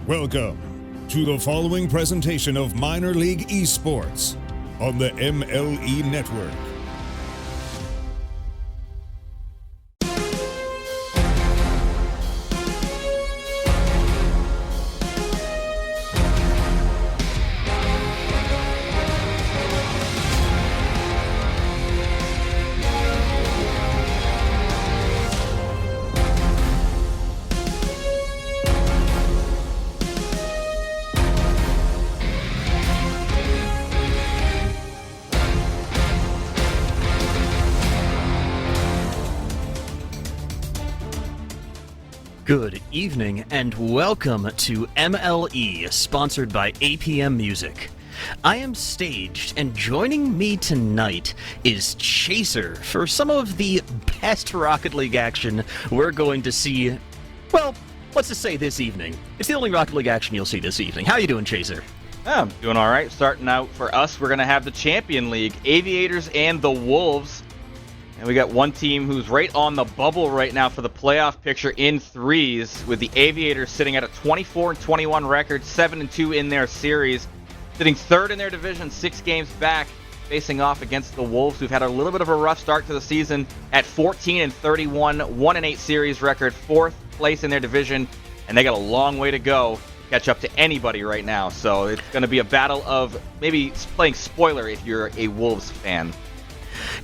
Welcome to the following presentation of Minor League Esports on the MLE Network. Good evening and welcome to MLE, sponsored by APM Music. I am Staged, and joining me tonight is Chaser for some of the best Rocket League action we're going to see, well, let's just say this evening. It's the only Rocket League action you'll see this evening. How you doing, Chaser? I'm doing all right. Starting out for us, we're going to have the Champion League, Aviators and the Wolves. And we got one team who's right on the bubble right now for the playoff picture in threes, with the Aviators sitting at a 24-21 record, 7-2 in their series, sitting third in their division, 6 games back, facing off against the Wolves, who've had a little bit of a rough start to the season at 14-31, 1-8 series record, 4th place in their division, and they got a long way to go to catch up to anybody right now. So it's going to be a battle of maybe playing spoiler if you're a Wolves fan.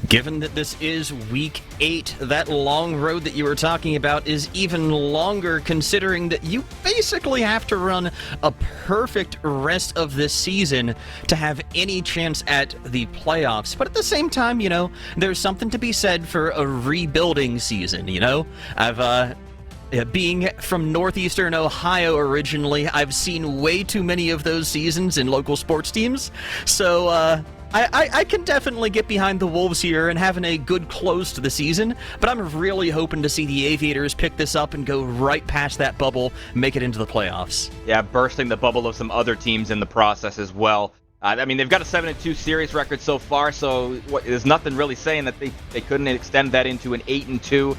Given that this is Week 8, that long road that you were talking about is even longer, considering that you basically have to run a perfect rest of this season to have any chance at the playoffs. But at the same time, you know, there's something to be said for a rebuilding season, you know? Being from northeastern Ohio originally, I've seen way too many of those seasons in local sports teams, so, I can definitely get behind the Wolves here and having a good close to the season, but I'm really hoping to see the Aviators pick this up and go right past that bubble, make it into the playoffs. Yeah, bursting the bubble of some other teams in the process as well. I mean, they've got a 7-2 series record so far, so there's nothing really saying that they couldn't extend that into an 8-2.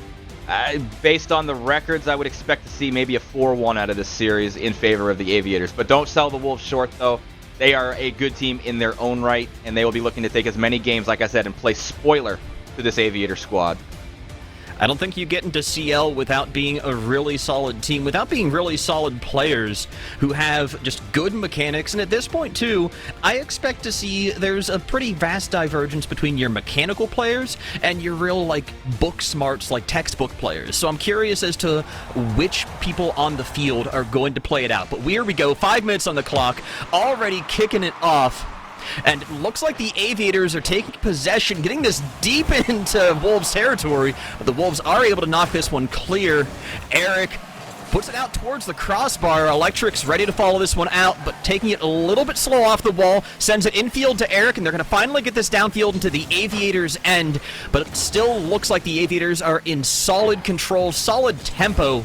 Based on the records, I would expect to see maybe a 4-1 out of this series in favor of the Aviators. But don't sell the Wolves short, though. They are a good team in their own right, and they will be looking to take as many games, like I said, and play spoiler to this Aviator squad. I don't think you get into CL without being a really solid team, without being really solid players who have just good mechanics. And at this point, too, I expect to see there's a pretty vast divergence between your mechanical players and your real, like, book smarts, like textbook players. So I'm curious as to which people on the field are going to play it out. But here we go, 5 minutes on the clock, already kicking it off. And it looks like the Aviators are taking possession, getting this deep into Wolves territory, but the Wolves are able to knock this one clear. Eric puts it out towards the crossbar. Electric's ready to follow this one out, but taking it a little bit slow off the wall, sends it infield to Eric, and they're going to finally get this downfield into the Aviators' end, but it still looks like the Aviators are in solid control, solid tempo,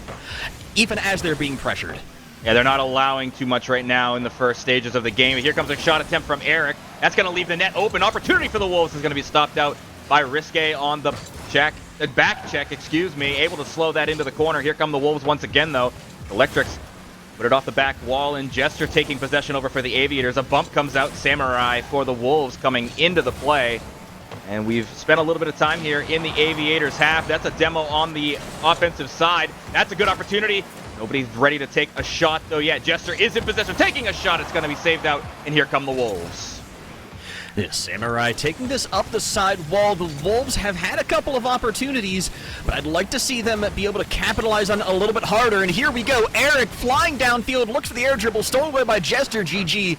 even as they're being pressured. Yeah, they're not allowing too much right now in the first stages of the game. Here comes a shot attempt from Eric. That's going to leave the net open. Opportunity for the Wolves is going to be stopped out by Risque on the back check, able to slow that into the corner. Here come the Wolves once again, though. Electrics put it off the back wall, and Jester taking possession over for the Aviators. A bump comes out, Samurai for the Wolves coming into the play. And we've spent a little bit of time here in the Aviators half. That's a demo on the offensive side. That's a good opportunity. Nobody's ready to take a shot, though, yet. Jester is in possession, taking a shot. It's going to be saved out, and here come the Wolves. Yes, Samurai taking this up the side wall. The Wolves have had a couple of opportunities, but I'd like to see them be able to capitalize on it a little bit harder. And here we go. Eric flying downfield, looks for the air dribble, stolen away by Jester, GG.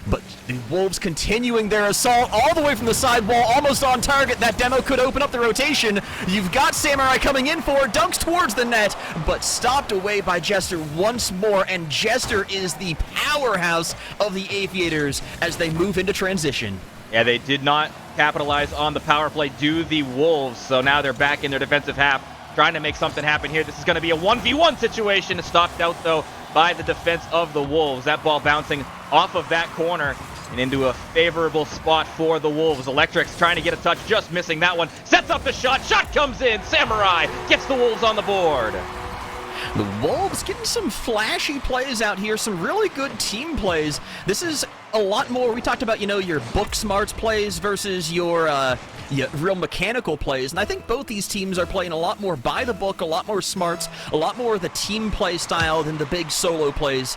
But the Wolves continuing their assault all the way from the side wall, almost on target. That demo could open up the rotation. You've got Samurai coming in for dunks towards the net, but stopped away by Jester once more. And Jester is the powerhouse of the Aviators as they move into transition. Yeah, they did not capitalize on the power play, do the Wolves. So now they're back in their defensive half, trying to make something happen here. This is going to be a 1v1 situation. It's stopped out, though, by the defense of the Wolves. That ball bouncing off of that corner and into a favorable spot for the Wolves. Electric's trying to get a touch, just missing that one. Sets up the shot. Shot comes in. Samurai gets the Wolves on the board. The Wolves getting some flashy plays out here, some really good team plays. This is a lot more, we talked about, your book smarts plays versus your real mechanical plays, and I think both these teams are playing a lot more by the book, a lot more smarts, a lot more of the team play style than the big solo plays,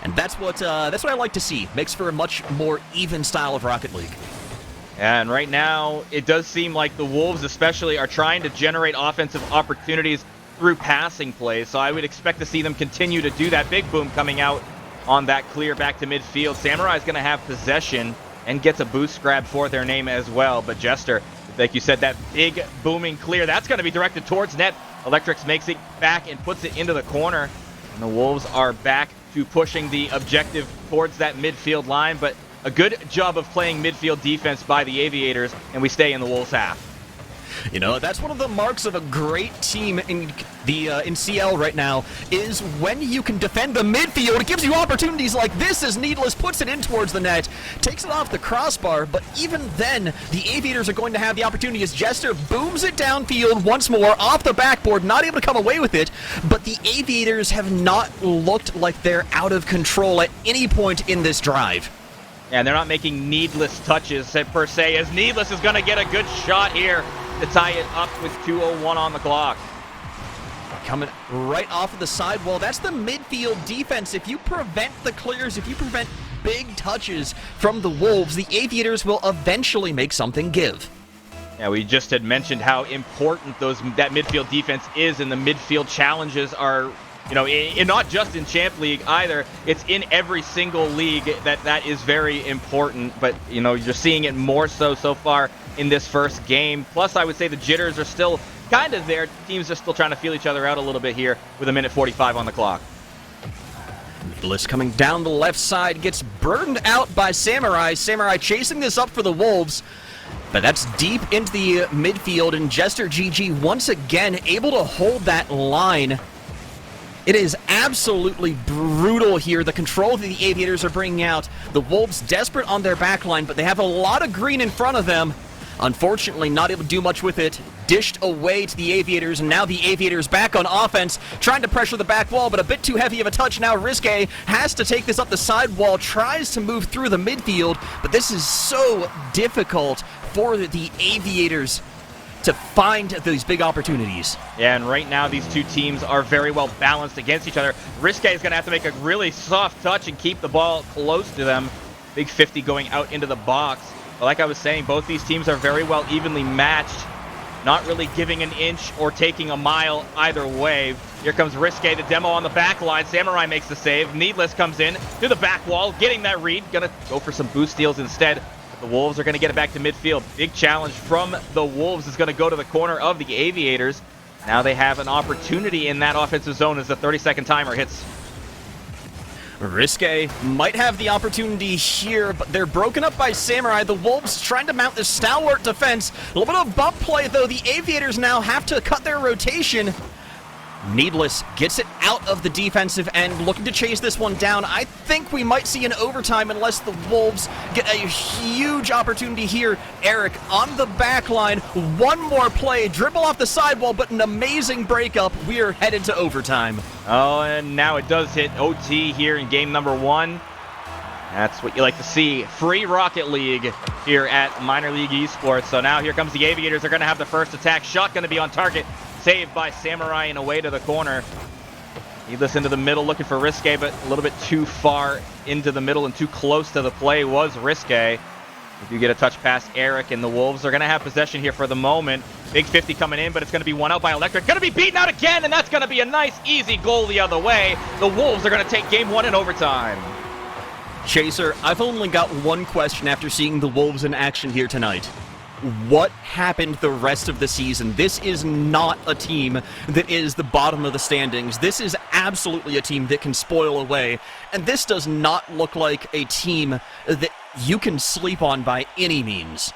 and that's what I like to see. Makes for a much more even style of Rocket League. And right now, it does seem like the Wolves especially are trying to generate offensive opportunities through passing plays, so I would expect to see them continue to do that. Big boom coming out on that clear back to midfield. Samurai's going to have possession and gets a boost grab for their name as well, but Jester, like you said, that big booming clear, that's going to be directed towards net. Electrics makes it back and puts it into the corner, and the Wolves are back to pushing the objective towards that midfield line, but a good job of playing midfield defense by the Aviators, and we stay in the Wolves' half. That's one of the marks of a great team in CL right now, is when you can defend the midfield. It gives you opportunities like this as Needless puts it in towards the net, takes it off the crossbar, but even then, the Aviators are going to have the opportunity as Jester booms it downfield once more, off the backboard, not able to come away with it, but the Aviators have not looked like they're out of control at any point in this drive. And they're not making needless touches per se, as Needless is going to get a good shot here to tie it up with 2:01 on the clock. Coming right off of the sidewall, that's the midfield defense. If you prevent the clears, if you prevent big touches from the Wolves, the Aviators will eventually make something give. Yeah, we just had mentioned how important that midfield defense is, and the midfield challenges are, not just in Champ League either. It's in every single league that is very important, but, you're seeing it more so far in this first game. Plus, I would say the jitters are still kind of there. Teams are still trying to feel each other out a little bit here with 1:45 on the clock. Bliss coming down the left side, gets burned out by Samurai. Samurai chasing this up for the Wolves, but that's deep into the midfield, and Jester GG once again able to hold that line. It is absolutely brutal here, the control that the Aviators are bringing out. The Wolves desperate on their back line, but they have a lot of green in front of them. Unfortunately, not able to do much with it. Dished away to the Aviators, and now the Aviators back on offense, trying to pressure the back wall, but a bit too heavy of a touch now. Risque has to take this up the side wall, tries to move through the midfield, but this is so difficult for the Aviators to find these big opportunities. Yeah, and right now these two teams are very well balanced against each other. Risque is going to have to make a really soft touch and keep the ball close to them. Big 50 going out into the box. But like I was saying, both these teams are very well evenly matched, not really giving an inch or taking a mile either way. Here comes Risque, the demo on the back line. Samurai makes the save. Needless comes in to the back wall, getting that read. Gonna go for some boost steals instead. The Wolves are going to get it back to midfield. Big challenge from the Wolves is going to go to the corner of the Aviators. Now they have an opportunity in that offensive zone as the 30-second timer hits. Risque might have the opportunity here, but they're broken up by Samurai. The Wolves trying to mount this stalwart defense. A little bit of bump play, though. The Aviators now have to cut their rotation. Needless gets it out of the defensive end, looking to chase this one down. I think we might see an overtime unless the Wolves get a huge opportunity here. Eric on the back line. One more play, dribble off the sidewall, but an amazing breakup. We are headed to overtime. Oh, and now it does hit OT here in game number 1. That's what you like to see. Free Rocket League here at Minor League Esports. So now here comes the Aviators. They're going to have the first attack. Shot going to be on target. Saved by Samurai and away to the corner. Needless into the middle, looking for Risque, but a little bit too far into the middle and too close to the play was Risque. We do get a touch past Eric, and the Wolves are going to have possession here for the moment. Big 50 coming in, but it's going to be one out by Electric. Going to be beaten out again, and that's going to be a nice, easy goal the other way. The Wolves are going to take game 1 in overtime. Chaser, I've only got one question after seeing the Wolves in action here tonight. What happened the rest of the season? This is not a team that is the bottom of the standings. This is absolutely a team that can spoil away. And this does not look like a team that you can sleep on by any means.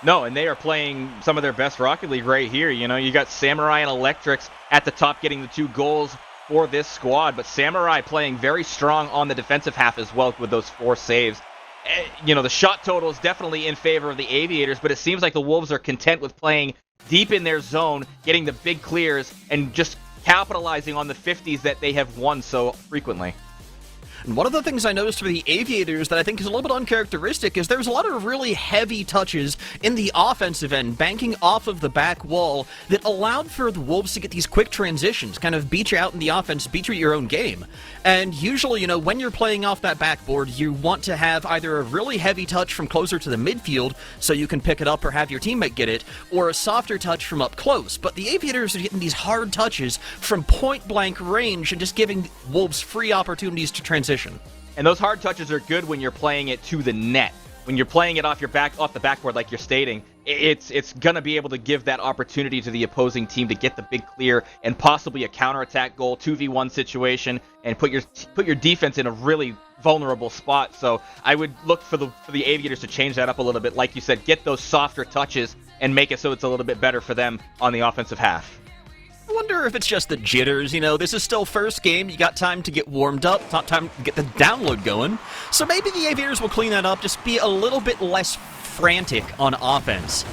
No, and they are playing some of their best Rocket League right here. You got Samurai and Electrics at the top getting the 2 goals for this squad. But Samurai playing very strong on the defensive half as well with those 4 saves. The shot total is definitely in favor of the Aviators, but it seems like the Wolves are content with playing deep in their zone, getting the big clears, and just capitalizing on the 50s that they have won so frequently. And one of the things I noticed for the Aviators that I think is a little bit uncharacteristic is there's a lot of really heavy touches in the offensive end, banking off of the back wall, that allowed for the Wolves to get these quick transitions, kind of beat you out in the offense, beat you at your own game. And usually, when you're playing off that backboard, you want to have either a really heavy touch from closer to the midfield so you can pick it up or have your teammate get it, or a softer touch from up close. But the Aviators are getting these hard touches from point-blank range and just giving Wolves free opportunities to transition. And those hard touches are good when you're playing it to the net. When you're playing it off the backboard, like you're stating, it's gonna be able to give that opportunity to the opposing team to get the big clear and possibly a counterattack goal, 2v1 situation, and put your defense in a really vulnerable spot. So I would look for the Aviators to change that up a little bit, like you said, get those softer touches and make it so it's a little bit better for them on the offensive half. I wonder if it's just the jitters. This is still first game. You got time to get warmed up, time to get the download going. So maybe the Aviators will clean that up, just be a little bit less frantic on offense.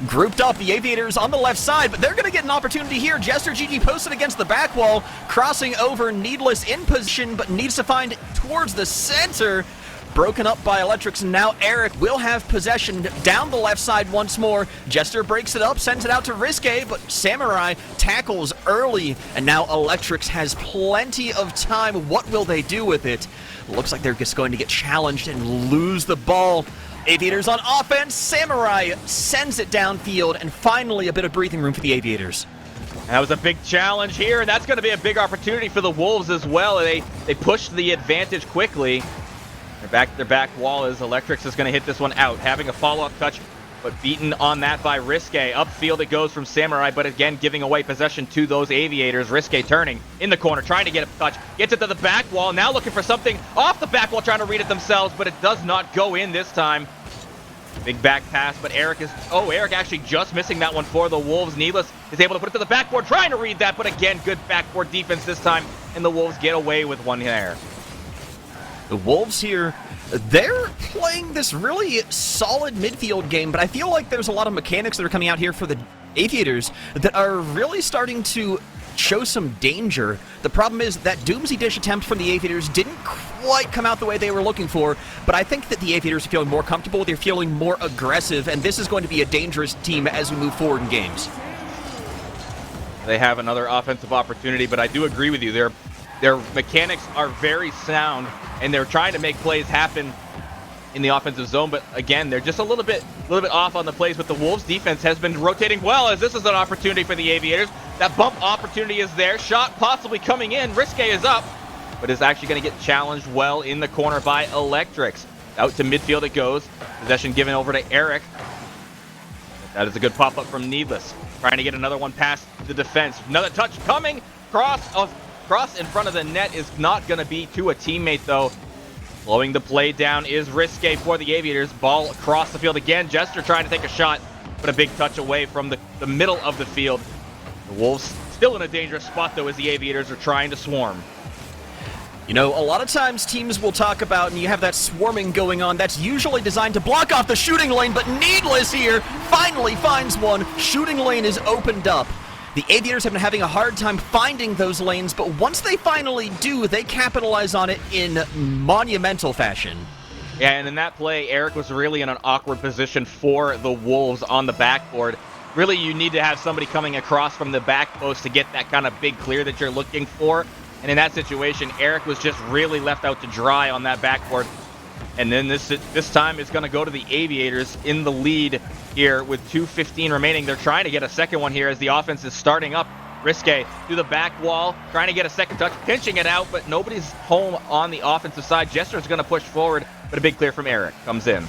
Grouped up, the Aviators on the left side, but they're going to get an opportunity here. Jester GG posted against the back wall, crossing over Needless in position, but needs to find towards the center. Broken up by Electrics, and now Eric will have possession down the left side once more. Jester breaks it up, sends it out to Risque, but Samurai tackles early, and now Electrics has plenty of time. What will they do with it? Looks like they're just going to get challenged and lose the ball. Aviators on offense, Samurai sends it downfield, and finally a bit of breathing room for the Aviators. That was a big challenge here, and that's going to be a big opportunity for the Wolves as well. They pushed the advantage quickly. Their back wall is Electrics is going to hit this one out, having a follow-up touch, but beaten on that by Risque. Upfield it goes from Samurai, but again giving away possession to those Aviators. Risque turning in the corner, trying to get a touch, gets it to the back wall, now looking for something off the back wall, trying to read it themselves, but it does not go in this time. Big back pass, but Eric actually just missing that one for the Wolves. Needless is able to put it to the backboard, trying to read that, but again, good backboard defense this time, and the Wolves get away with one there. The Wolves here, they're playing this really solid midfield game, but I feel like there's a lot of mechanics that are coming out here for the Aviators that are really starting to show some danger. The problem is that Doomsy Dish attempt from the Aviators didn't quite come out the way they were looking for, but I think that the Aviators are feeling more comfortable, they're feeling more aggressive, and this is going to be a dangerous team as we move forward in games. They have another offensive opportunity, but I do agree with you. Their mechanics are very sound, and they're trying to make plays happen in the offensive zone, but again, they're just a little bit off on the plays, but the Wolves defense has been rotating well, as this is an opportunity for the Aviators. That bump opportunity is there, shot possibly coming in, Risque is up, but is actually going to get challenged well in the corner by Electrics. Out to midfield it goes, possession given over to Eric. That is a good pop-up from Needless, trying to get another one past the defense. Another touch coming, cross in front of the net is not going to be to a teammate, though. Slowing the play down is Risque for the Aviators. Ball across the field again. Jester trying to take a shot, but a big touch away from the middle of the field. The Wolves still in a dangerous spot, though, as the Aviators are trying to swarm. A lot of times teams will talk about, and you have that swarming going on, that's usually designed to block off the shooting lane, but Needless here finally finds one. Shooting lane is opened up. The Aviators have been having a hard time finding those lanes, but once they finally do, they capitalize on it in monumental fashion. Yeah, and in that play, Eric was really in an awkward position for the Wolves on the backboard. Really, you need to have somebody coming across from the back post to get that kind of big clear that you're looking for. And in that situation, Eric was just really left out to dry on that backboard. And then this time it's going to go to the Aviators in the lead here with 2:15 remaining. They're trying to get a second one here as the offense is starting up. Risque to the back wall, trying to get a second touch, pinching it out, but nobody's home on the offensive side. Jester's going to push forward, but a big clear from Eric comes in.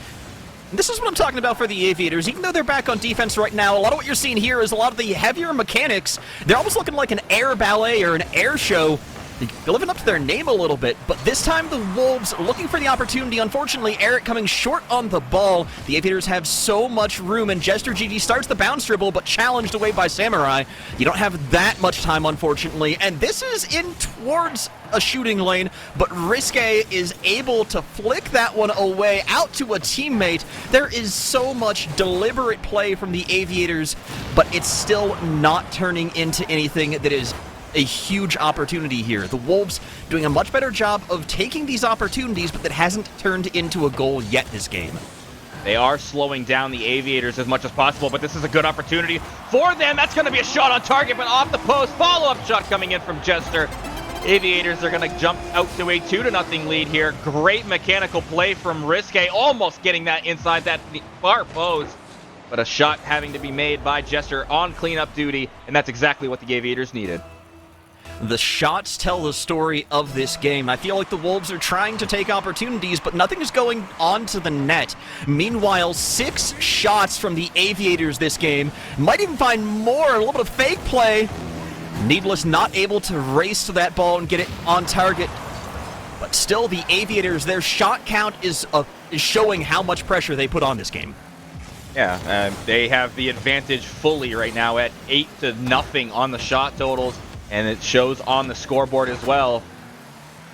This is what I'm talking about for the Aviators. Even though they're back on defense right now, a lot of what you're seeing here is a lot of the heavier mechanics. They're almost looking like an air ballet or an air show. They're living up to their name a little bit, but this time the Wolves looking for the opportunity. Unfortunately, Eric coming short on the ball. The Aviators have so much room, and Jester GG starts the bounce dribble, but challenged away by Samurai. You don't have that much time, unfortunately, and this is in towards a shooting lane, but Risque is able to flick that one away out to a teammate. There is so much deliberate play from the Aviators, but it's still not turning into anything that is a huge opportunity here. The Wolves doing a much better job of taking these opportunities, but that hasn't turned into a goal yet this game. They are slowing down the Aviators as much as possible, but this is a good opportunity for them. That's going to be a shot on target, but off the post. Follow-up shot coming in from Jester. Aviators are going to jump out to a 2-0 lead here. Great mechanical play from Risque, almost getting that inside that far post. But a shot having to be made by Jester on cleanup duty, and that's exactly what the Aviators needed. The shots tell the story of this game. I feel like the Wolves are trying to take opportunities, but nothing is going onto the net. Meanwhile, 6 shots from the Aviators this game. Might even find more, a little bit of fake play. Needless not able to race to that ball and get it on target. But still, the Aviators, their shot count is showing how much pressure they put on this game. Yeah, they have the advantage fully right now at 8-0 on the shot totals. And it shows on the scoreboard as well.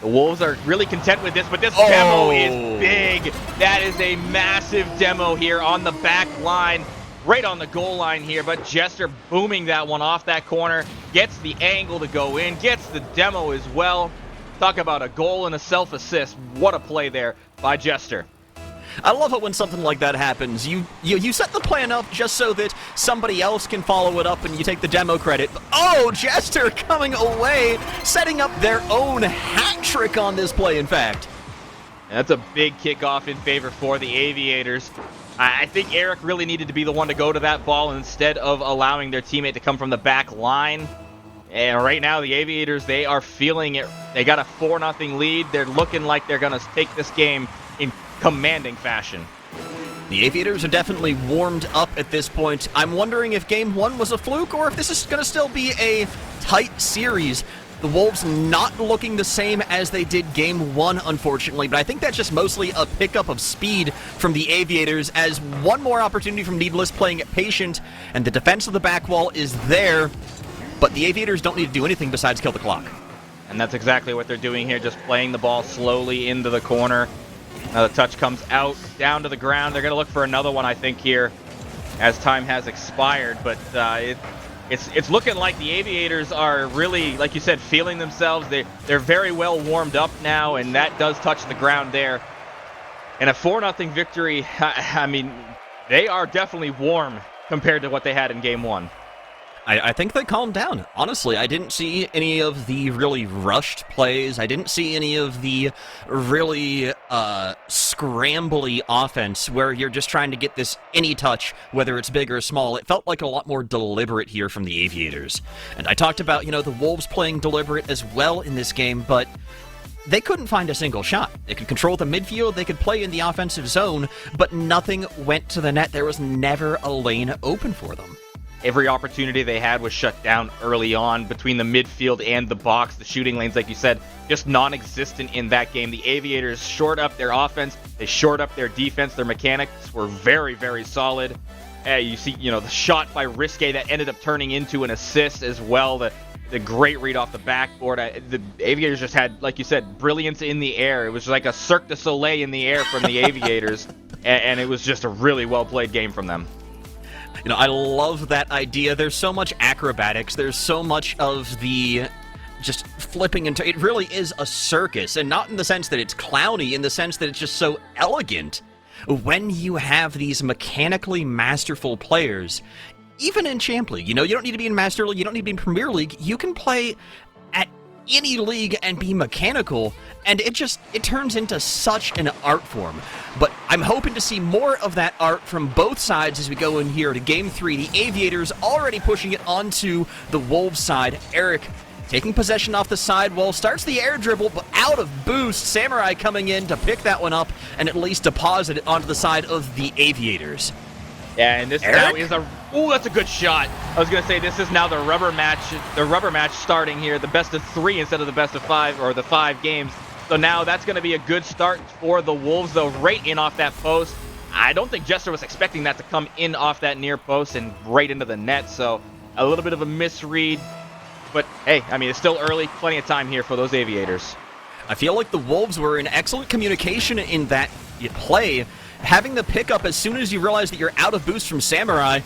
The Wolves are really content with this, but this demo is big. That is a massive demo here on the back line, right on the goal line here. But Jester booming that one off that corner, gets the angle to go in, gets the demo as well. Talk about a goal and a self-assist. What a play there by Jester. I love it when something like that happens. You set the plan up just so that somebody else can follow it up and you take the demo credit. Oh, Jester coming away, setting up their own hat trick on this play, in fact. And that's a big kickoff in favor for the Aviators. I think Eric really needed to be the one to go to that ball instead of allowing their teammate to come from the back line. And right now, the Aviators, they are feeling it. They got a 4-0 lead. They're looking like they're going to take this game in commanding fashion. The Aviators are definitely warmed up at this point. I'm wondering if Game 1 was a fluke or if this is going to still be a tight series. The Wolves not looking the same as they did Game 1, unfortunately, but I think that's just mostly a pickup of speed from the Aviators as one more opportunity from Needless playing it patient, and the defense of the back wall is there, but the Aviators don't need to do anything besides kill the clock. And that's exactly what they're doing here, just playing the ball slowly into the corner. Now the touch comes out, down to the ground. They're going to look for another one, I think, here as time has expired. But it's looking like the Aviators are really, like you said, feeling themselves. They're very well warmed up now, and that does touch the ground there. And a 4-0 victory, I mean, they are definitely warm compared to what they had in Game 1. I think they calmed down. Honestly, I didn't see any of the really rushed plays. I didn't see any of the really scrambly offense where you're just trying to get this any touch, whether it's big or small. It felt like a lot more deliberate here from the Aviators. And I talked about, the Wolves playing deliberate as well in this game, but they couldn't find a single shot. They could control the midfield, they could play in the offensive zone, but nothing went to the net. There was never a lane open for them. Every opportunity they had was shut down early on between the midfield and the box. The shooting lanes, like you said, just non-existent in that game. The Aviators shored up their offense. They shored up their defense. Their mechanics were very, very solid. You see, the shot by Risque that ended up turning into an assist as well. The great read off the backboard. The Aviators just had, like you said, brilliance in the air. It was like a Cirque du Soleil in the air from the Aviators. And it was just a really well-played game from them. I love that idea. There's so much acrobatics. There's so much of the just flipping into it really is a circus, and not in the sense that it's clowny, in the sense that it's just so elegant. When you have these mechanically masterful players, even in Champ League, you don't need to be in Master League, you don't need to be in Premier League, you can play at any league and be mechanical, and it turns into such an art form. But I'm hoping to see more of that art from both sides as we go in here to Game 3. The Aviators already pushing it onto the Wolves side. Eric taking possession off the sidewall, starts the air dribble, but out of boost. Samurai coming in to pick that one up and at least deposit it onto the side of the Aviators. Yeah, and this now is that's a good shot. I was going to say, this is now the rubber match starting here, the best of 3 instead of the best of 5, or the 5 games. So now that's going to be a good start for the Wolves, though, right in off that post. I don't think Jester was expecting that to come in off that near post and right into the net, so a little bit of a misread. But, hey, I mean, it's still early, plenty of time here for those Aviators. I feel like the Wolves were in excellent communication in that play. Having the pickup as soon as you realize that you're out of boost from Samurai,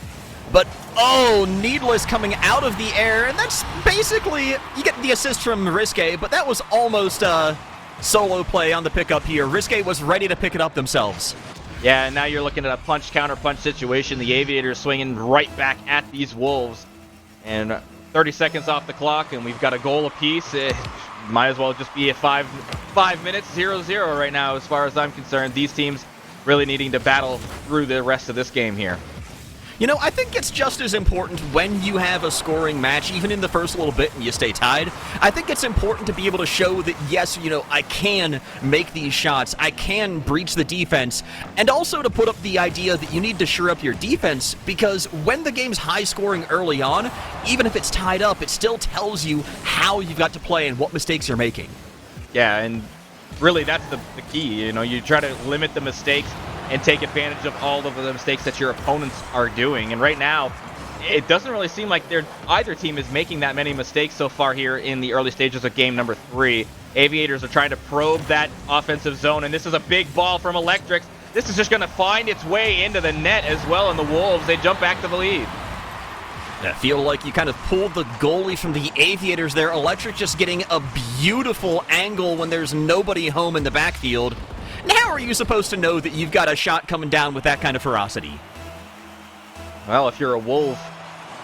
But, oh, Needless coming out of the air, and that's basically, you get the assist from Risque, but that was almost a solo play on the pickup here. Risque was ready to pick it up themselves. Yeah, and now you're looking at a punch-counter-punch situation. The Aviators swinging right back at these Wolves. And 30 seconds off the clock, and we've got a goal apiece. It might as well just be a 5 minutes, 0-0 right now as far as I'm concerned. These teams really needing to battle through the rest of this game here. You know, I think it's just as important when you have a scoring match, even in the first little bit and you stay tied. I think it's important to be able to show that, yes, you know, I can make these shots, I can breach the defense, and also to put up the idea that you need to shore up your defense, because when the game's high scoring early on, even if it's tied up, it still tells you how you've got to play and what mistakes you're making. Yeah, and really that's the key. You know, you try to limit the mistakes and take advantage of all of the mistakes that your opponents are doing. And right now, it doesn't really seem like either team is making that many mistakes so far here in the early stages of game number 3. Aviators are trying to probe that offensive zone, and this is a big ball from Electrics. This is just going to find its way into the net as well, and the Wolves, they jump back to the lead. I feel like you kind of pulled the goalie from the Aviators there. Electric just getting a beautiful angle when there's nobody home in the backfield. And how are you supposed to know that you've got a shot coming down with that kind of ferocity? Well, if you're a Wolf,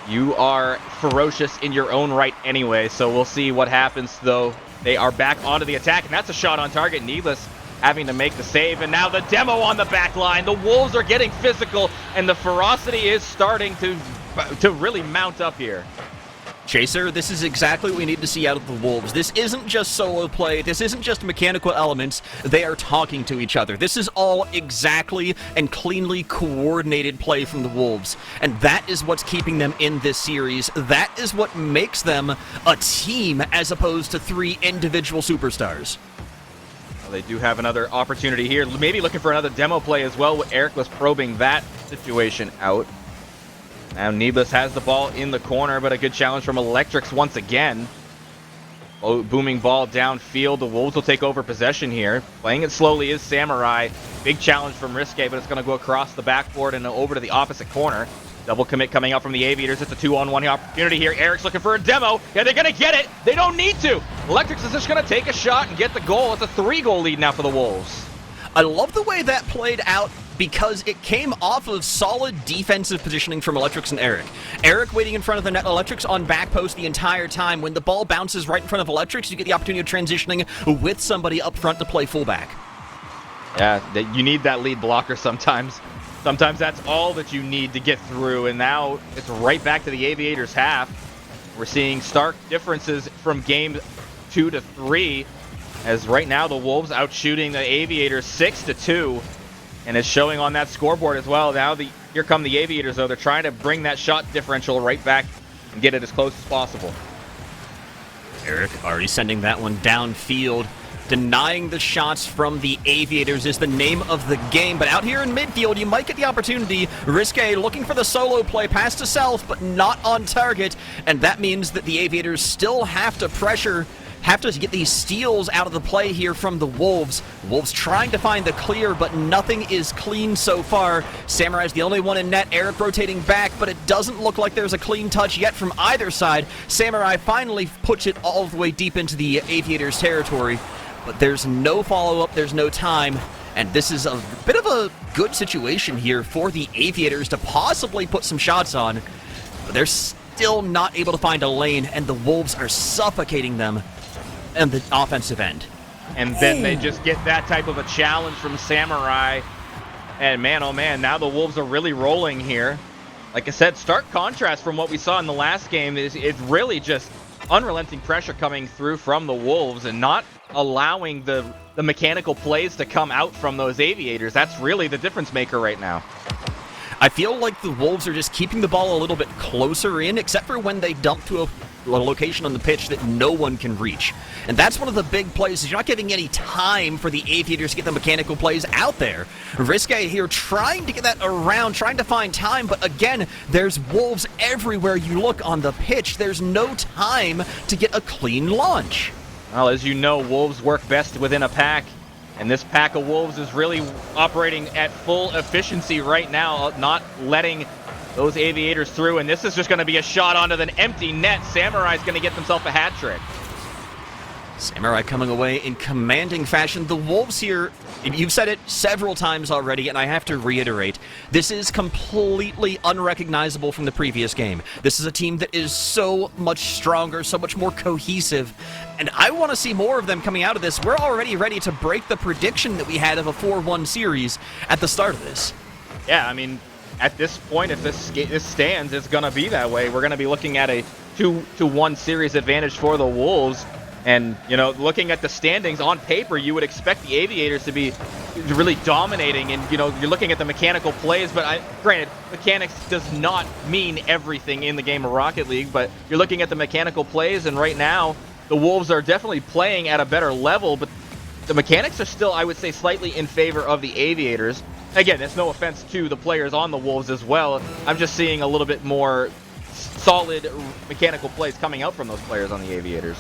you are ferocious in your own right anyway, so we'll see what happens, though. They are back onto the attack, and that's a shot on target. Needless having to make the save, and now the demo on the back line. The Wolves are getting physical, and the ferocity is starting to really mount up here. Chaser, this is exactly what we need to see out of the Wolves. This isn't just solo play. This isn't just mechanical elements. They are talking to each other. This is all exactly and cleanly coordinated play from the Wolves. And that is what's keeping them in this series. That is what makes them a team as opposed to 3 individual superstars. Well, they do have another opportunity here. Maybe looking for another demo play as well. Eric was probing that situation out. Now Needless has the ball in the corner, but a good challenge from Electrics once again. Booming ball downfield. The Wolves will take over possession here. Playing it slowly is Samurai. Big challenge from Risque, but it's going to go across the backboard and over to the opposite corner. Double commit coming out from the Aviators. It's a 2-on-1 opportunity here. Eric's looking for a demo. Yeah, they're going to get it. They don't need to. Electrics is just going to take a shot and get the goal. It's a 3-goal lead now for the Wolves. I love the way that played out because it came off of solid defensive positioning from Electrics and Eric. Eric waiting in front of the net, Electrics on back post the entire time. When the ball bounces right in front of Electrics, you get the opportunity of transitioning with somebody up front to play fullback. Yeah, you need that lead blocker sometimes. Sometimes that's all that you need to get through, and now it's right back to the Aviators half. We're seeing stark differences from game 2 to 3, as right now the Wolves out shooting the Aviators 6-2. And it's showing on that scoreboard as well. Now here come the Aviators, though. They're trying to bring that shot differential right back and get it as close as possible. Eric already sending that one downfield. Denying the shots from the Aviators is the name of the game. But out here in midfield, you might get the opportunity. Risque looking for the solo play, pass to South, but not on target. And that means that the Aviators still have to pressure, have to get these steals out of the play here from the Wolves. Wolves trying to find the clear, but nothing is clean so far. Samurai's the only one in net. Eric rotating back, but it doesn't look like there's a clean touch yet from either side. Samurai finally puts it all the way deep into the Aviators' territory, but there's no follow-up, there's no time, and this is a bit of a good situation here for the Aviators to possibly put some shots on, but they're still not able to find a lane, and the Wolves are suffocating them on the offensive end. And then they just get that type of a challenge from Samurai. And man, oh man, now the Wolves are really rolling here. Like I said, stark contrast from what we saw in the last game. It's really just unrelenting pressure coming through from the Wolves and not allowing the mechanical plays to come out from those Aviators. That's really the difference maker right now. I feel like the Wolves are just keeping the ball a little bit closer in, except for when they dump to a location on the pitch that no one can reach. And that's one of the big plays, is you're not giving any time for the Aviators to get the mechanical plays out there. Risque here trying to get that around, trying to find time, but again, there's Wolves everywhere you look on the pitch. There's no time to get a clean launch. Well, as you know, Wolves work best within a pack. And this pack of Wolves is really operating at full efficiency right now, not letting those Aviators through, and this is just going to be a shot onto an empty net. Samurai's going to get themselves a hat trick. Samurai coming away in commanding fashion. The Wolves here, you've said it several times already, and I have to reiterate, this is completely unrecognizable from the previous game. This is a team that is so much stronger, so much more cohesive, and I want to see more of them coming out of this. We're already ready to break the prediction that we had of a 4-1 series at the start of this. Yeah, I mean, at this point, if this stands, it's going to be that way. We're going to be looking at a 2-1 series advantage for the Wolves. And, you know, looking at the standings on paper, you would expect the Aviators to be really dominating. And, you know, you're looking at the mechanical plays, but granted, mechanics does not mean everything in the game of Rocket League, but you're looking at the mechanical plays, and right now, the Wolves are definitely playing at a better level, but the mechanics are still, I would say, slightly in favor of the Aviators. Again, that's no offense to the players on the Wolves as well. I'm just seeing a little bit more solid mechanical plays coming out from those players on the Aviators.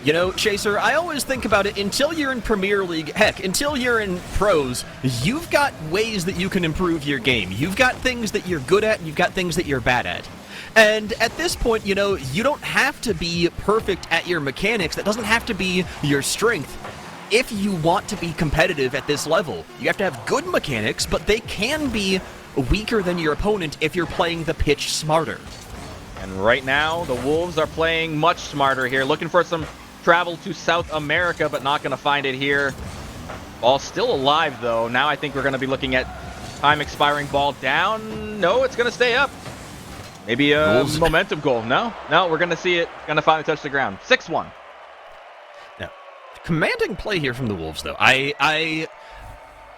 You know, Chaser, I always think about it, until you're in Premier League, heck, until you're in pros, you've got ways that you can improve your game. You've got things that you're good at, and you've got things that you're bad at. And at this point, you know, you don't have to be perfect at your mechanics. That doesn't have to be your strength. If you want to be competitive at this level, you have to have good mechanics, but they can be weaker than your opponent if you're playing the pitch smarter. And right now, the Wolves are playing much smarter here, looking for some travel to South America, but not going to find it here. Ball still alive, though. Now I think we're going to be looking at time expiring, ball down. No, it's going to stay up. Maybe a Wolves momentum goal. No, we're going to see it. Going to finally touch the ground. 6-1. Now, commanding play here from the Wolves, though.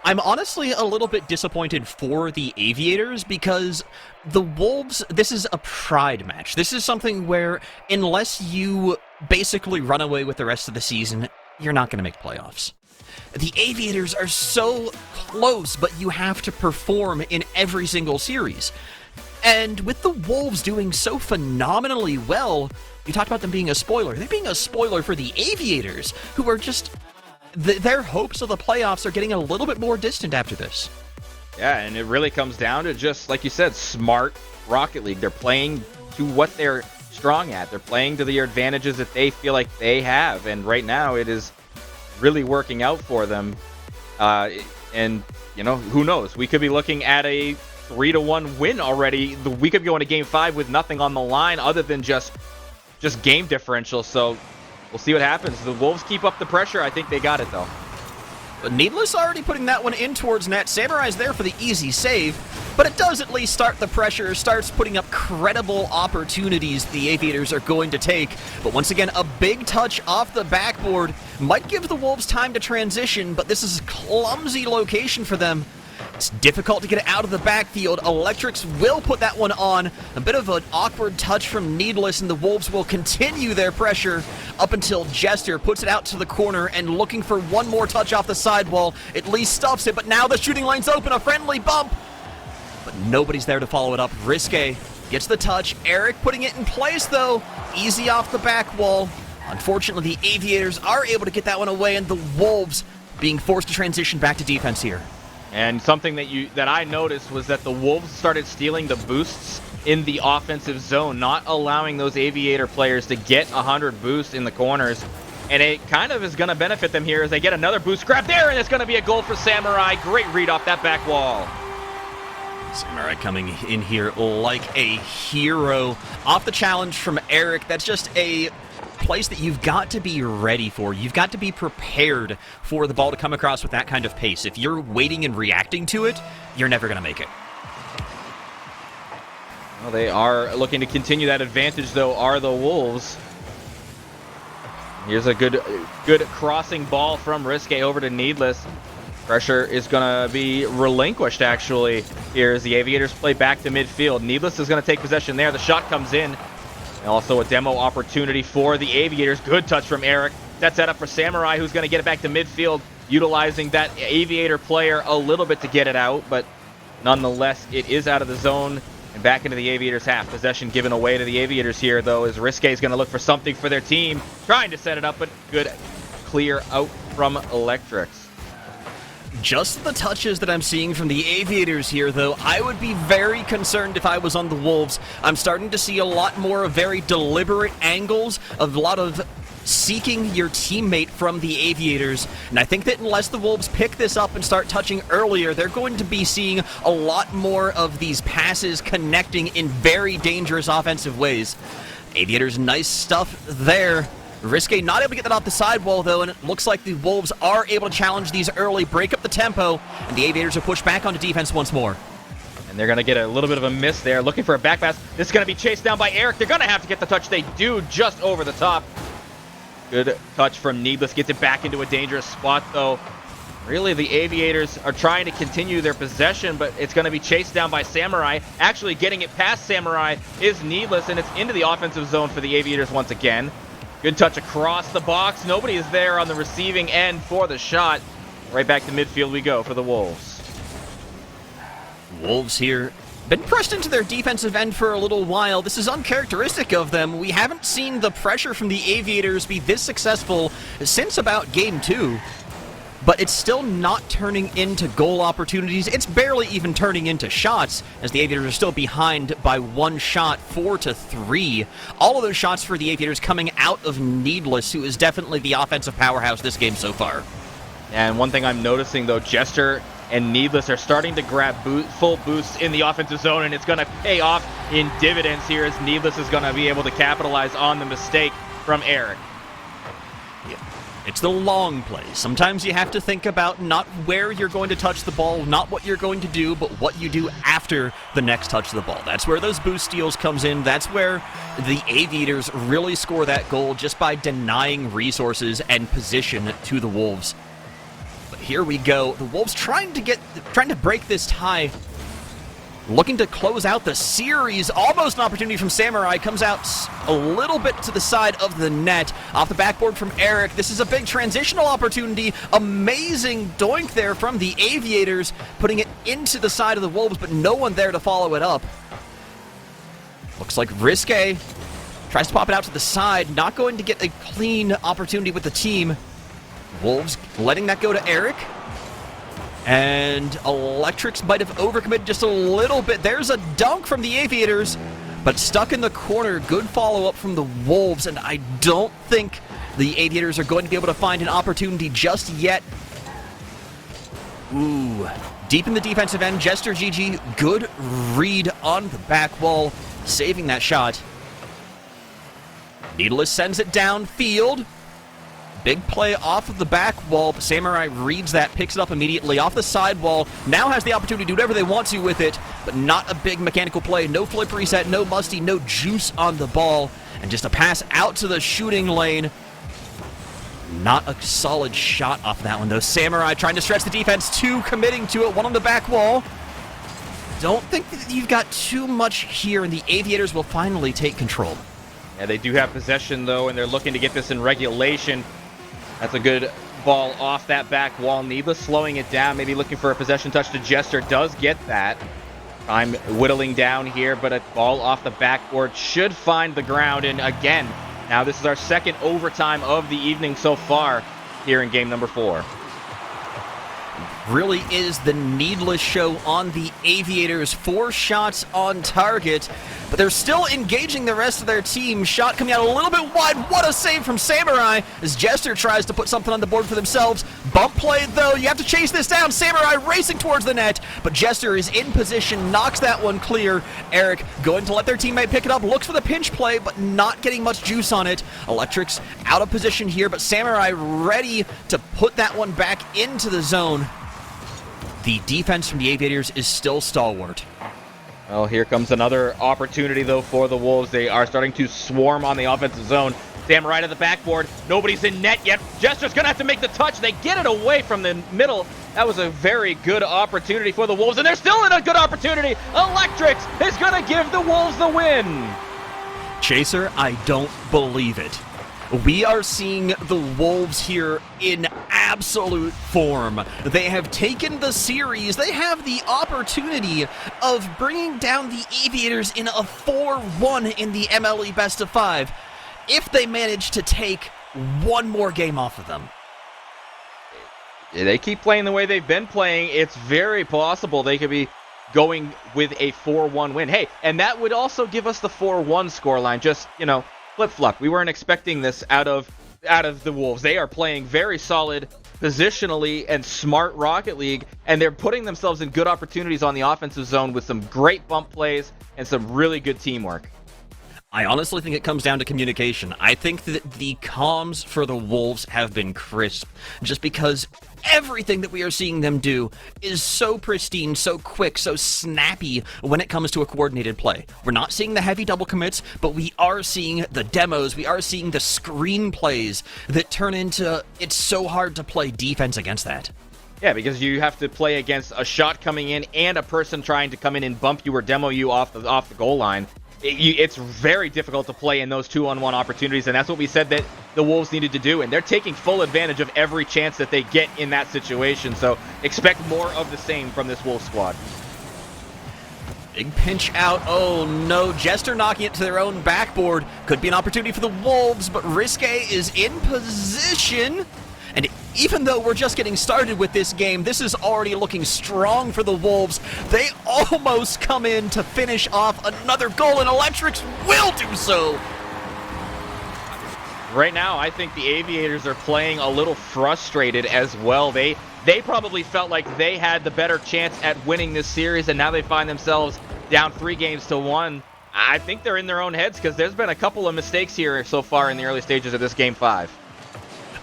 I'm honestly a little bit disappointed for the Aviators, because the Wolves, this is a pride match. This is something where, unless you basically run away with the rest of the season, you're not going to make playoffs. The Aviators are so close, but you have to perform in every single series. And with the Wolves doing so phenomenally well, you talked about them being a spoiler. They're being a spoiler for the Aviators, who are just... their hopes of the playoffs are getting a little bit more distant after this. Yeah, and it really comes down to just, like you said, smart Rocket League. They're playing to what they're strong at. They're playing to the advantages that they feel like they have, and right now it is really working out for them. And, you know, who knows? We could be looking at a 3-1 win already. We could go into Game 5 with nothing on the line other than just game differential, so we'll see what happens. The Wolves keep up the pressure. I think they got it, though. But Needless already putting that one in towards net. Samurai's there for the easy save, but it does at least start the pressure, starts putting up credible opportunities the Aviators are going to take. But once again, a big touch off the backboard might give the Wolves time to transition, but this is a clumsy location for them. It's difficult to get out of the backfield. Electrics will put that one on. A bit of an awkward touch from Needless, and the Wolves will continue their pressure up until Jester puts it out to the corner and looking for one more touch off the sidewall. At least stuffs it, but now the shooting lane's open. A friendly bump, but nobody's there to follow it up. Risque gets the touch. Eric putting it in place, though. Easy off the back wall. Unfortunately, the Aviators are able to get that one away, and the Wolves being forced to transition back to defense here. And something that I noticed was that the Wolves started stealing the boosts in the offensive zone, not allowing those Aviator players to get 100 boosts in the corners. And it kind of is going to benefit them here as they get another boost grab there, and it's going to be a goal for Samurai. Great read off that back wall. Samurai coming in here like a hero. Off the challenge from Eric, that's just a place that you've got to be ready for. You've got to be prepared for the ball to come across with that kind of pace. If you're waiting and reacting to it, you're never going to make it. Well, they are looking to continue that advantage, though, are the Wolves. Here's a good crossing ball from Risque over to Needless. Pressure is going to be relinquished, actually, here as the Aviators play back to midfield. Needless is going to take possession there. The shot comes in. And also a demo opportunity for the Aviators. Good touch from Eric. Sets that up for Samurai, who's going to get it back to midfield, utilizing that Aviator player a little bit to get it out. But nonetheless, it is out of the zone and back into the Aviators' half. Possession given away to the Aviators here, though, as Risque is going to look for something for their team. Trying to set it up, but good clear out from Electrics. Just the touches that I'm seeing from the Aviators here, though, I would be very concerned if I was on the Wolves. I'm starting to see a lot more of very deliberate angles, a lot of seeking your teammate from the Aviators, and I think that unless the Wolves pick this up and start touching earlier, they're going to be seeing a lot more of these passes connecting in very dangerous offensive ways. Aviators, nice stuff there. Risque not able to get that off the sidewall, though, and it looks like the Wolves are able to challenge these early, break up the tempo, and the Aviators are pushed back onto defense once more. And they're going to get a little bit of a miss there, looking for a back pass. This is going to be chased down by Eric. They're going to have to get the touch. They do, just over the top. Good touch from Needless. Gets it back into a dangerous spot, though. Really, the Aviators are trying to continue their possession, but it's going to be chased down by Samurai. Actually, getting it past Samurai is Needless, and it's into the offensive zone for the Aviators once again. Good touch across the box. Nobody is there on the receiving end for the shot. Right back to midfield we go for the Wolves. Wolves here been pressed into their defensive end for a little while. This is uncharacteristic of them. We haven't seen the pressure from the Aviators be this successful since about Game 2. But it's still not turning into goal opportunities. It's barely even turning into shots, as the Aviators are still behind by 1 shot, 4-3. All of those shots for the Aviators coming out of Needless, who is definitely the offensive powerhouse this game so far. And one thing I'm noticing, though, Jester and Needless are starting to grab full boosts in the offensive zone, and it's going to pay off in dividends here, as Needless is going to be able to capitalize on the mistake from Eric. It's the long plays. Sometimes you have to think about not where you're going to touch the ball, not what you're going to do, but what you do after the next touch of the ball. That's where those boost steals comes in. That's where the Aviators really score that goal, just by denying resources and position to the Wolves. But here we go. The Wolves trying to break this tie. Looking to close out the series. Almost an opportunity from Samurai. Comes out a little bit to the side of the net. Off the backboard from Eric. This is a big transitional opportunity. Amazing doink there from the Aviators. Putting it into the side of the Wolves, but no one there to follow it up. Looks like Risque tries to pop it out to the side. Not going to get a clean opportunity with the team. Wolves letting that go to Eric. And Electrics might have overcommitted just a little bit. There's a dunk from the Aviators, but stuck in the corner. Good follow-up from the Wolves, and I don't think the Aviators are going to be able to find an opportunity just yet. Ooh, deep in the defensive end, Jester GG. Good read on the back wall, saving that shot. Needless sends it downfield. Big play off of the back wall, but Samurai reads that, picks it up immediately off the side wall. Now has the opportunity to do whatever they want to with it, but not a big mechanical play. No flip reset, no musty, no juice on the ball, and just a pass out to the shooting lane. Not a solid shot off that one, though. Samurai trying to stretch the defense, 2 committing to it, 1 on the back wall. Don't think that you've got too much here, and the Aviators will finally take control. Yeah, they do have possession, though, and they're looking to get this in regulation. That's a good ball off that back wall. Needless slowing it down, maybe looking for a possession touch to Jester. Does get that. Time whittling down here, but a ball off the backboard should find the ground. And again, now this is our second overtime of the evening so far here in game number 4. Really is the Needless show on the Aviators. 4 shots on target, but they're still engaging the rest of their team. Shot coming out a little bit wide. What a save from Samurai as Jester tries to put something on the board for themselves. Bump play, though. You have to chase this down. Samurai racing towards the net, but Jester is in position, knocks that one clear. Eric going to let their teammate pick it up. Looks for the pinch play, but not getting much juice on it. Electrics out of position here, but Samurai ready to put that one back into the zone. The defense from the Aviators is still stalwart. Well, here comes another opportunity, though, for the Wolves. They are starting to swarm on the offensive zone. Samurai to the backboard. Nobody's in net yet. Jester's going to have to make the touch. They get it away from the middle. That was a very good opportunity for the Wolves, and they're still in a good opportunity. Electrics is going to give the Wolves the win. Chaser, I don't believe it. We are seeing the Wolves here in absolute form. They have taken the series. They have the opportunity of bringing down the Aviators in a 4-1 in the MLE Best of 5 if they manage to take one more game off of them. they keep playing the way they've been playing, it's very possible they could be going with a 4-1 win. Hey, and that would also give us the 4-1 scoreline. Just, flip-flop. We weren't expecting this out of the Wolves. They are playing very solid positionally and smart Rocket League, and they're putting themselves in good opportunities on the offensive zone with some great bump plays and some really good teamwork. I honestly think it comes down to communication. I think that the comms for the Wolves have been crisp, just because everything that we are seeing them do is so pristine, so quick, so snappy when it comes to a coordinated play. We're not seeing the heavy double commits, but we are seeing the demos, we are seeing the screenplays that turn into, it's so hard to play defense against that. Yeah, because you have to play against a shot coming in and a person trying to come in and bump you or demo you off the goal line. It's very difficult to play in those 2-on-1 opportunities, and that's what we said that the Wolves needed to do, and they're taking full advantage of every chance that they get in that situation, so expect more of the same from this Wolves squad. Big pinch out. Oh no, Jester knocking it to their own backboard. Could be an opportunity for the Wolves, but Risque is in position. And even though we're just getting started with this game, this is already looking strong for the Wolves. They almost come in to finish off another goal, and Electrics will do so. Right now, I think the Aviators are playing a little frustrated as well. They probably felt like they had the better chance at winning this series, and now they find themselves down 3-1. I think they're in their own heads because there's been a couple of mistakes here so far in the early stages of this Game 5.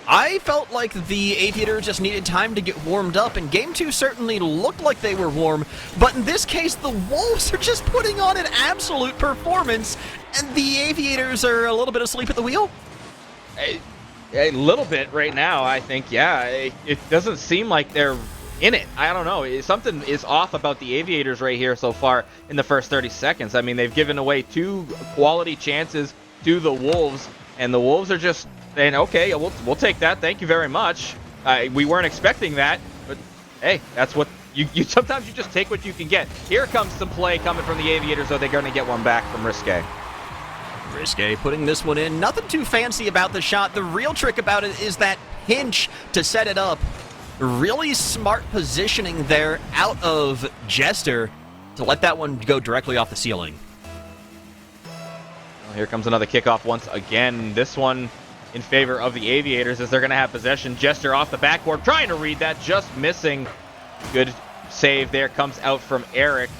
I felt like the Aviators just needed time to get warmed up, and Game 2 certainly looked like they were warm, but in this case, the Wolves are just putting on an absolute performance, and the Aviators are a little bit asleep at the wheel? A little bit right now, I think, yeah. It doesn't seem like they're in it. I don't know. Something is off about the Aviators right here so far in the first 30 seconds. I mean, they've given away 2 quality chances to the Wolves, and the Wolves are just saying, okay, we'll take that. Thank you very much. We weren't expecting that, but hey, that's what you sometimes you just take what you can get. Here comes some play coming from the Aviators, though they're going to get one back from Risque. Risque putting this one in. Nothing too fancy about the shot. The real trick about it is that pinch to set it up. Really smart positioning there out of Jester to let that one go directly off the ceiling. Well, here comes another kickoff once again. This one in favor of the Aviators as they're going to have possession. Jester off the backboard, trying to read that, just missing. Good save there comes out from Eric.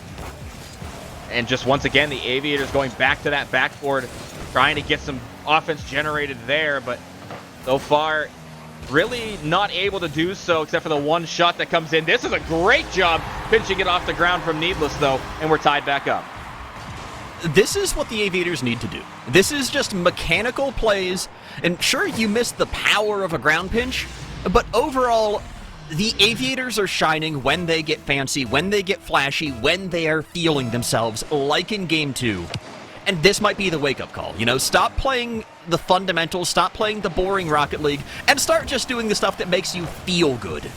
And just once again, the Aviators going back to that backboard, trying to get some offense generated there, but so far, really not able to do so except for the one shot that comes in. This is a great job pinching it off the ground from Needless, though, and we're tied back up. This is what the Aviators need to do. This is just mechanical plays, and sure, you missed the power of a ground pinch, but overall, the Aviators are shining when they get fancy, when they get flashy, when they are feeling themselves, like in Game 2. And this might be the wake-up call. Stop playing the fundamentals, stop playing the boring Rocket League, and start just doing the stuff that makes you feel good.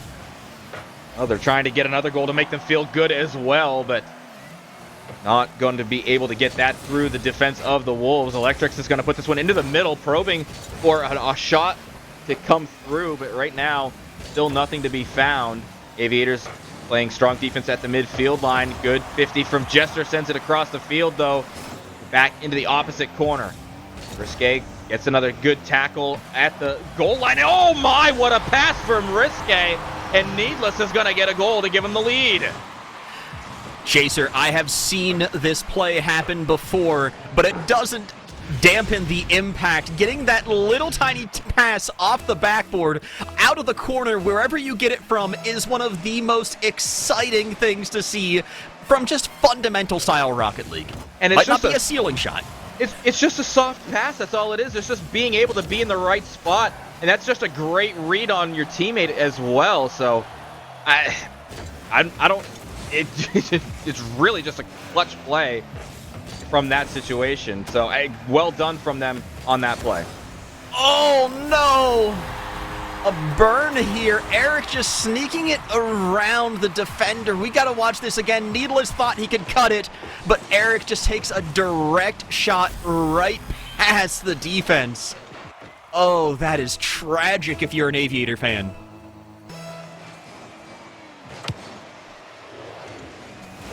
Well, they're trying to get another goal to make them feel good as well, but not going to be able to get that through the defense of the Wolves. Electrics is going to put this one into the middle, probing for a shot to come through, but right now, still nothing to be found. Aviators playing strong defense at the midfield line. Good 50 from Jester, sends it across the field, though. Back into the opposite corner. Risque gets another good tackle at the goal line. Oh my, what a pass from Risque! And Needless is going to get a goal to give him the lead. Chaser, I have seen this play happen before, but it doesn't dampen the impact. Getting that little tiny pass off the backboard, out of the corner, wherever you get it from, is one of the most exciting things to see from just fundamental style Rocket League. And it might not be a ceiling shot. It's just a soft pass, that's all it is. It's just being able to be in the right spot, and that's just a great read on your teammate as well. So I don't it's really just a clutch play from that situation. So well done from them on that play. Oh no! A burn here. Eric just sneaking it around the defender. We gotta watch this again. Needless thought he could cut it, but Eric just takes a direct shot right past the defense. Oh, that is tragic if you're an Aviator fan.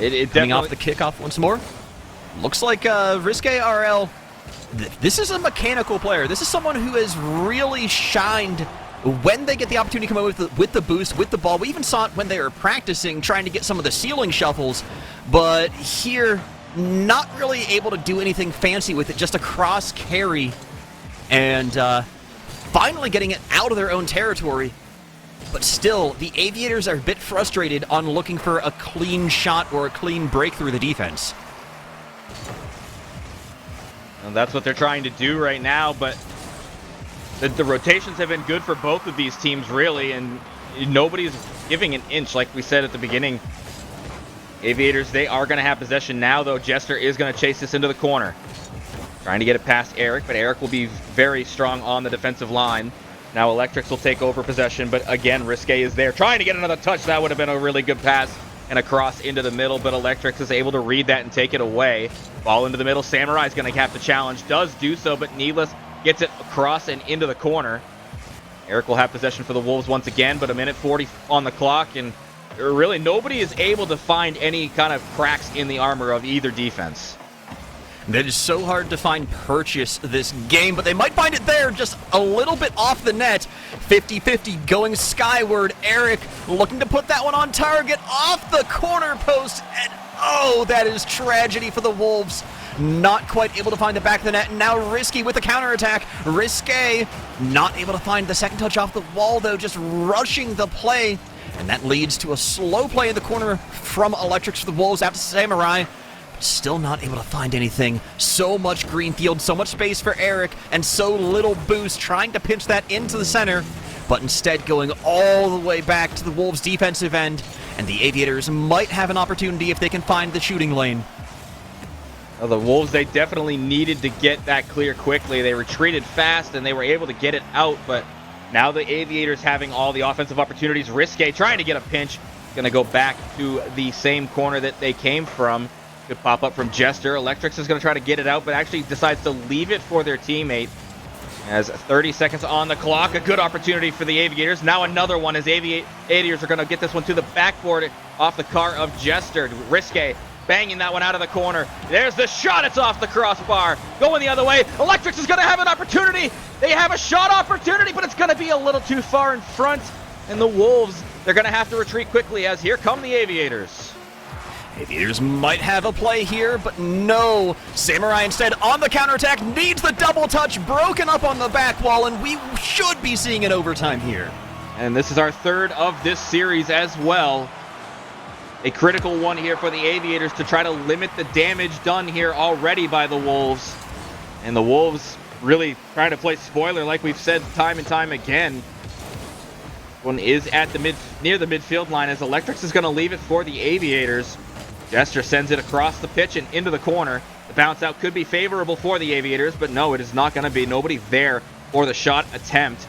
It Coming definitely off the kickoff once more. Looks like Risque RL. This is a mechanical player. This is someone who has really shined when they get the opportunity to come out with the boost, with the ball. We even saw it when they were practicing, trying to get some of the ceiling shuffles. But here, not really able to do anything fancy with it, just a cross carry. And finally getting it out of their own territory. But still, the Aviators are a bit frustrated on looking for a clean shot or a clean break through the defense. And that's what they're trying to do right now, but the rotations have been good for both of these teams, really, and nobody's giving an inch, like we said at the beginning. Aviators, they are going to have possession now, though. Jester is going to chase this into the corner. Trying to get it past Eric, but Eric will be very strong on the defensive line. Now Electrics will take over possession, but again, Risque is there. Trying to get another touch. That would have been a really good pass and a cross into the middle, but Electrics is able to read that and take it away. Ball into the middle. Samurai is going to have to challenge. Does do so, but Needless gets it across and into the corner. Eric will have possession for the Wolves once again, but a minute 40 on the clock, and really nobody is able to find any kind of cracks in the armor of either defense. That is so hard to find purchase this game, but they might find it there, just a little bit off the net. 50-50 going skyward. Eric looking to put that one on target, off the corner post, and oh, that is tragedy for the Wolves. Not quite able to find the back of the net, and now Risky with the counterattack. Risque not able to find the second touch off the wall, though, just rushing the play, and that leads to a slow play in the corner from Electrics for the Wolves after Samurai. Still not able to find anything. So much green field, so much space for Eric, and so little boost trying to pinch that into the center, but instead going all the way back to the Wolves' defensive end, and the Aviators might have an opportunity if they can find the shooting lane. Well, the Wolves, they definitely needed to get that clear quickly. They retreated fast, and they were able to get it out, but now the Aviators having all the offensive opportunities. Risque trying to get a pinch. Going to go back to the same corner that they came from. Good pop up from Jester. Electrics is going to try to get it out, but actually decides to leave it for their teammate. As 30 seconds on the clock, a good opportunity for the Aviators. Now another one as Aviators are going to get this one to the backboard off the car of Jester. Risque banging that one out of the corner. There's the shot. It's off the crossbar. Going the other way. Electrics is going to have an opportunity. They have a shot opportunity, but it's going to be a little too far in front. And the Wolves, they're going to have to retreat quickly as here come the Aviators. Aviators might have a play here, but no. Samurai instead on the counterattack, needs the double touch, broken up on the back wall, and we should be seeing an overtime here. And this is our third of this series as well. A critical one here for the Aviators to try to limit the damage done here already by the Wolves. And the Wolves really trying to play spoiler like we've said time and time again. One is at the near the midfield line as Electrics is going to leave it for the Aviators. Jester sends it across the pitch and into the corner. The bounce out could be favorable for the Aviators, but no, it is not going to be. Nobody there for the shot attempt.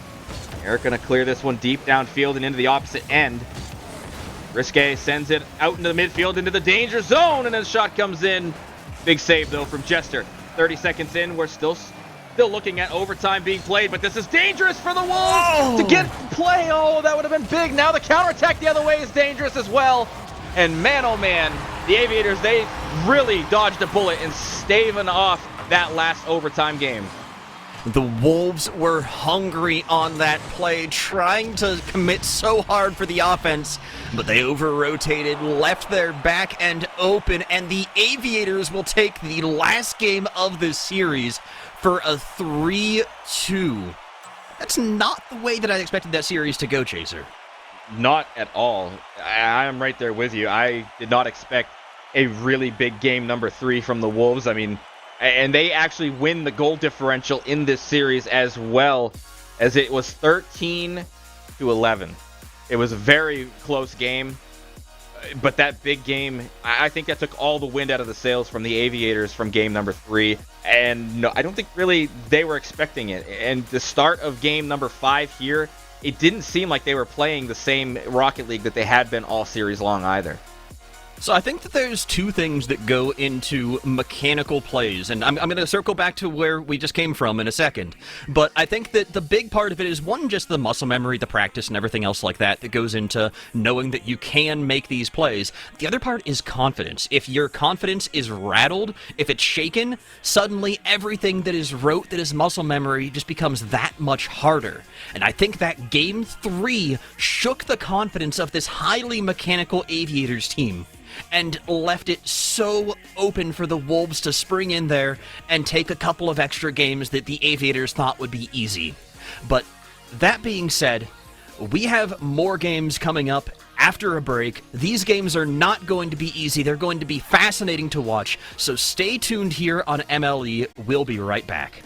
Eric going to clear this one deep downfield and into the opposite end. Risque sends it out into the midfield, into the danger zone, and then the shot comes in. Big save, though, from Jester. 30 seconds in, we're still looking at overtime being played, but this is dangerous for the Wolves to get play. Oh, that would have been big. Now the counterattack the other way is dangerous as well. And man, oh man, the Aviators, they really dodged a bullet and staving off that last overtime game. The Wolves were hungry on that play, trying to commit so hard for the offense, but they over-rotated, left their back end open, and the Aviators will take the last game of this series for a 3-2. That's not the way that I expected that series to go, Chaser. Not at all. I am right there with you. I did not expect a really big game number 3 from the Wolves. I mean, and they actually win the goal differential in this series as well, as it was 13-11. It was a very close game, but that big game, I think that took all the wind out of the sails from the Aviators from game number 3. And no, I don't think really they were expecting it. And the start of game number 5 here, it didn't seem like they were playing the same Rocket League that they had been all series long either. So I think that there's two things that go into mechanical plays, and I'm going to circle back to where we just came from in a second. But I think that the big part of it is, one, just the muscle memory, the practice, and everything else like that goes into knowing that you can make these plays. The other part is confidence. If your confidence is rattled, if it's shaken, suddenly everything that is rote, that is muscle memory, just becomes that much harder. And I think that Game 3 shook the confidence of this highly mechanical Aviators team and left it so open for the Wolves to spring in there and take a couple of extra games that the Aviators thought would be easy. But that being said, we have more games coming up after a break. These games are not going to be easy. They're going to be fascinating to watch. So stay tuned here on MLE. We'll be right back.